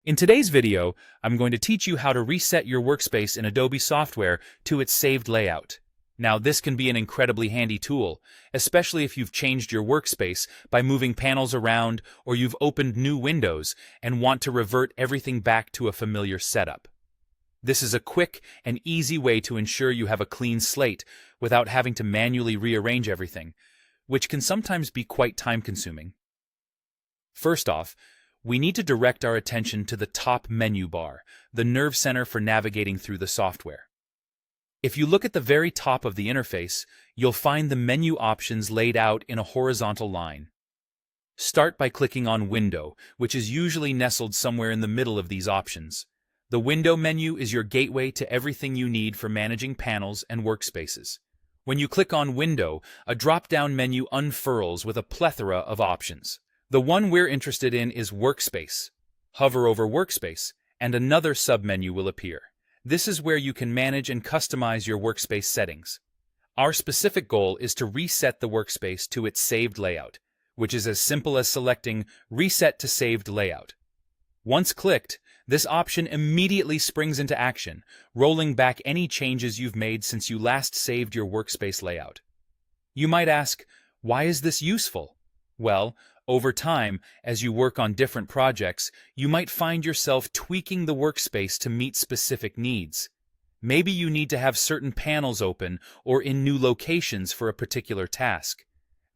In today's video, I'm going to teach you how to reset your workspace in Adobe software to its saved layout. Now, this can be an incredibly handy tool, especially if you've changed your workspace by moving panels around or you've opened new windows and want to revert everything back to a familiar setup. This is a quick and easy way to ensure you have a clean slate without having to manually rearrange everything, which can sometimes be quite time-consuming. First off, we need to direct our attention to the top menu bar, the nerve center for navigating through the software. If you look at the very top of the interface, you'll find the menu options laid out in a horizontal line. Start by clicking on Window, which is usually nestled somewhere in the middle of these options. The Window menu is your gateway to everything you need for managing panels and workspaces. When you click on Window, a drop-down menu unfurls with a plethora of options. The one we're interested in is Workspace. Hover over Workspace, and another submenu will appear. This is where you can manage and customize your workspace settings. Our specific goal is to reset the workspace to its saved layout, which is as simple as selecting Reset to Saved Layout. Once clicked, this option immediately springs into action, rolling back any changes you've made since you last saved your workspace layout. You might ask, why is this useful? Well, over time, as you work on different projects, you might find yourself tweaking the workspace to meet specific needs. Maybe you need to have certain panels open or in new locations for a particular task.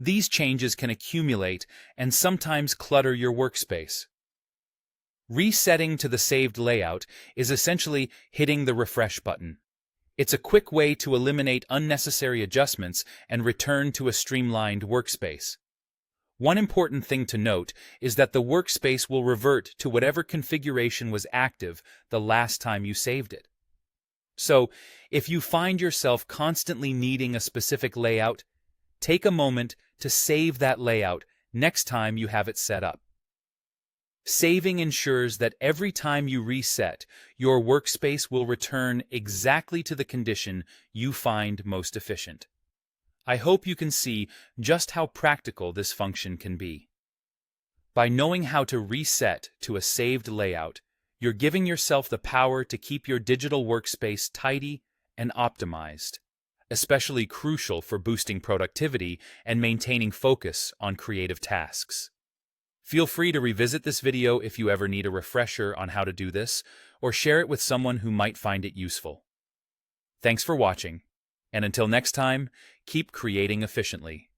These changes can accumulate and sometimes clutter your workspace. Resetting to the saved layout is essentially hitting the refresh button. It's a quick way to eliminate unnecessary adjustments and return to a streamlined workspace. One important thing to note is that the workspace will revert to whatever configuration was active the last time you saved it. So, if you find yourself constantly needing a specific layout, take a moment to save that layout next time you have it set up. Saving ensures that every time you reset, your workspace will return exactly to the condition you find most efficient. I hope you can see just how practical this function can be. By knowing how to reset to a saved layout, you're giving yourself the power to keep your digital workspace tidy and optimized, especially crucial for boosting productivity and maintaining focus on creative tasks. Feel free to revisit this video if you ever need a refresher on how to do this, or share it with someone who might find it useful. Thanks for watching. And until next time, keep creating efficiently.